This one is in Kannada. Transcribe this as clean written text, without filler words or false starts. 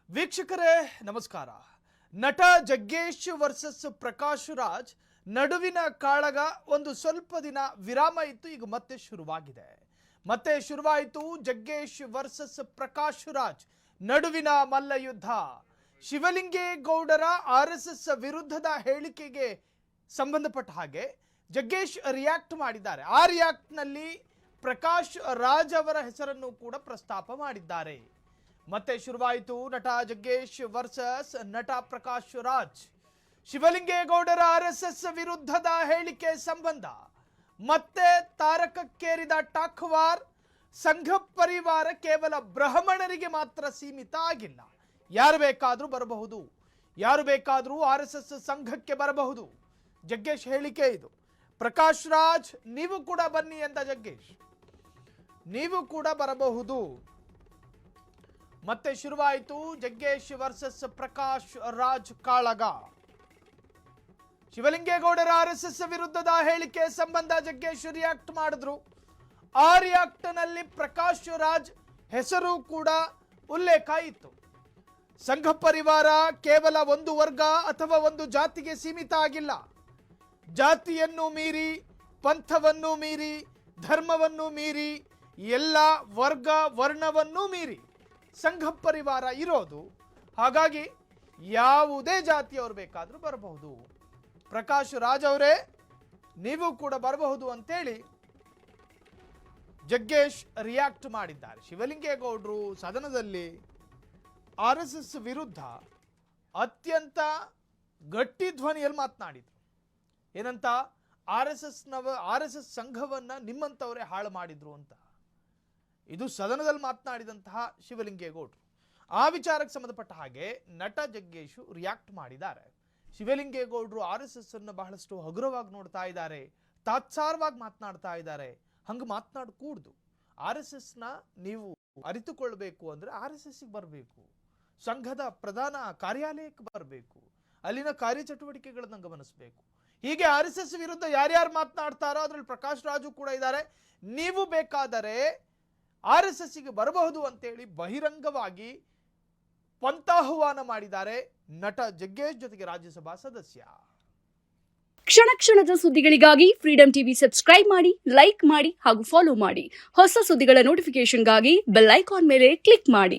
ವೀಕ್ಷಕರೇ ನಮಸ್ಕಾರ. ನಟ ಜಗ್ಗೇಶ್ ವರ್ಸಸ್ ಪ್ರಕಾಶ್ ರಾಜ್ ನಡುವಿನ ಕಾಳಗ ಒಂದು ಸ್ವಲ್ಪ ದಿನ ವಿರಾಮ ಇತ್ತು. ಈಗ ಮತ್ತೆ ಶುರುವಾಯಿತು ಜಗ್ಗೇಶ್ ವರ್ಸಸ್ ಪ್ರಕಾಶ್ ರಾಜ್ ನಡುವಿನ ಮಲ್ಲ ಯುದ್ಧ. ಶಿವಲಿಂಗೇಗೌಡರ ಆರ್ಎಸ್ಎಸ್ ವಿರುದ್ಧದ ಹೇಳಿಕೆಗೆ ಸಂಬಂಧಪಟ್ಟ ಹಾಗೆ ಜಗ್ಗೇಶ್ ರಿಯಾಕ್ಟ್ ಮಾಡಿದ್ದಾರೆ. ಆ ರಿಯಾಕ್ಟ್ ನಲ್ಲಿ ಪ್ರಕಾಶ್ ರಾಜ್ ಅವರ ಹೆಸರನ್ನು ಕೂಡ ಪ್ರಸ್ತಾಪ ಮಾಡಿದ್ದಾರೆ. ಮತ್ತೆ ಶುರುವಾಯಿತು ನಟ ಜಗ್ಗೇಶ್ ವರ್ಸಸ್ ನಟ ಪ್ರಕಾಶ್ ರಾಜ್. ಶಿವಲಿಂಗೇಗೌಡರ ಆರ್ಎಸ್ಎಸ್ ವಿರುದ್ಧದ ಹೇಳಿಕೆ ಸಂಬಂಧ ಮತ್ತೆ ತಾರಕಕ್ಕೇರಿದ ಟಾಕ್ವಾರ್. ಸಂಘ ಪರಿವಾರ ಕೇವಲ ಬ್ರಾಹ್ಮಣರಿಗೆ ಮಾತ್ರ ಸೀಮಿತ ಆಗಿಲ್ಲ, ಯಾರು ಬೇಕಾದರೂ ಬರಬಹುದು, ಯಾರು ಬೇಕಾದರೂ ಆರ್ಎಸ್ಎಸ್ ಸಂಘಕ್ಕೆ ಬರಬಹುದು. ಜಗ್ಗೇಶ್ ಹೇಳಿಕೆ ಇದು. ಪ್ರಕಾಶ್ ರಾಜ್ ನೀವು ಕೂಡ ಬನ್ನಿ ಎಂದ ಜಗ್ಗೇಶ್, ನೀವು ಕೂಡ ಬರಬಹುದು. ಮತ್ತೆ ಶುರುವಾಯಿತು ಜಗ್ಗೇಶ್ ವರ್ಸಸ್ ಪ್ರಕಾಶ್ ರಾಜ್ ಕಾಳಗ. ಶಿವಲಿಂಗೇಗೌಡರ ಆರ್ಎಸ್ಎಸ್ ವಿರುದ್ಧದ ಹೇಳಿಕೆ ಸಂಬಂಧ ಜಗ್ಗೇಶ್ ರಿಯಾಕ್ಟ್ ಮಾಡಿದ್ರು. ಆ ರಿಯಾಕ್ಟ್ ನಲ್ಲಿ ಪ್ರಕಾಶ್ ರಾಜ್ ಹೆಸರು ಕೂಡ ಉಲ್ಲೇಖ ಇತ್ತು. ಸಂಘ ಪರಿವಾರ ಕೇವಲ ಒಂದು ವರ್ಗ ಅಥವಾ ಒಂದು ಜಾತಿಗೆ ಸೀಮಿತ ಆಗಿಲ್ಲ. ಜಾತಿಯನ್ನು ಮೀರಿ, ಪಂಥವನ್ನು ಮೀರಿ, ಧರ್ಮವನ್ನು ಮೀರಿ, ಎಲ್ಲ ವರ್ಗ ವರ್ಣವನ್ನು ಮೀರಿ ಸಂಘ ಪರಿವಾರ ಇರೋದು. ಹಾಗಾಗಿ ಯಾವುದೇ ಜಾತಿಯವರು ಬೇಕಾದರೂ ಬರಬಹುದು. ಪ್ರಕಾಶ್ ರಾಜ್ ಅವರೇ ನೀವು ಕೂಡ ಬರಬಹುದು ಅಂತೇಳಿ ಜಗ್ಗೇಶ್ ರಿಯಾಕ್ಟ್ ಮಾಡಿದ್ದಾರೆ. ಶಿವಲಿಂಗೇಗೌಡರು ಸದನದಲ್ಲಿ ಆರ್ಎಸ್ಎಸ್ ವಿರುದ್ಧ ಅತ್ಯಂತ ಗಟ್ಟಿ ಧ್ವನಿಯಲ್ಲಿ ಮಾತನಾಡಿದರು. ಏನಂತ? ಆರ್ಎಸ್ಎಸ್ ಸಂಘವನ್ನ ನಿಮ್ಮಂಥವರೇ ಹಾಳು ಮಾಡಿದ್ರು ಅಂತ. ಇದು ಸದನದಲ್ಲಿ ಮಾತನಾಡಿದಂತಹ ಶಿವಲಿಂಗೇಗೌಡರು. ಆ ವಿಚಾರಕ್ಕೆ ಸಂಬಂಧಪಟ್ಟ ಹಾಗೆ ನಟ ಜಗ್ಗೇಶ್ ರಿಯಾಕ್ಟ್ ಮಾಡಿದ್ದಾರೆ. ಶಿವಲಿಂಗೇಗೌಡರು ಆರ್ಎಸ್ಎಸ್ ಅನ್ನು ಬಹಳಷ್ಟು ಹಗುರವಾಗಿ ನೋಡ್ತಾ ಇದ್ದಾರೆ, ತಾತ್ಸಾರವಾಗಿ ಮಾತನಾಡ್ತಾ ಇದ್ದಾರೆ. ಹಂಗೆ ಮಾತನಾಡಕೂಡ್ದು. ಆರ್ಎಸ್ಎಸ್ನ ನೀವು ಅರಿತುಕೊಳ್ಬೇಕು ಅಂದ್ರೆ ಆರ್ಎಸ್ಎಸ್ಗೆ ಬರಬೇಕು, ಸಂಘದ ಪ್ರಧಾನ ಕಾರ್ಯಾಲಯಕ್ಕೆ ಬರಬೇಕು, ಅಲ್ಲಿನ ಕಾರ್ಯಚಟುವಟಿಕೆಗಳನ್ನು ಗಮನಿಸಬೇಕು. ಹೀಗೆ ಆರ್ಎಸ್ಎಸ್ ವಿರುದ್ಧ ಯಾರ್ಯಾರು ಮಾತನಾಡ್ತಾರೋ ಅದರಲ್ಲಿ ಪ್ರಕಾಶ್ ರಾಜು ಕೂಡ ಇದ್ದಾರೆ. ನೀವು ಬೇಕಾದರೆ ಆರ್ಎಸ್ಎಸ್ಗೆ ಬರಬಹುದು ಅಂತೇಳಿ ಬಹಿರಂಗವಾಗಿ ಪಂಥಾಹ್ವಾನ ಮಾಡಿದ್ದಾರೆ ನಟ ಜಗ್ಗೇಶ್, ಜೊತೆಗೆ ರಾಜ್ಯಸಭಾ ಸದಸ್ಯ. ಕ್ಷಣ ಕ್ಷಣದ ಸುದ್ದಿಗಳಿಗಾಗಿ ಫ್ರೀಡಂ ಟಿವಿ ಸಬ್ಸ್ಕ್ರೈಬ್ ಮಾಡಿ, ಲೈಕ್ ಮಾಡಿ ಹಾಗೂ ಫಾಲೋ ಮಾಡಿ. ಹೊಸ ಸುದ್ದಿಗಳ ನೋಟಿಫಿಕೇಶನ್ಗಾಗಿ ಬೆಲ್ ಐಕಾನ್ ಮೇಲೆ ಕ್ಲಿಕ್ ಮಾಡಿ.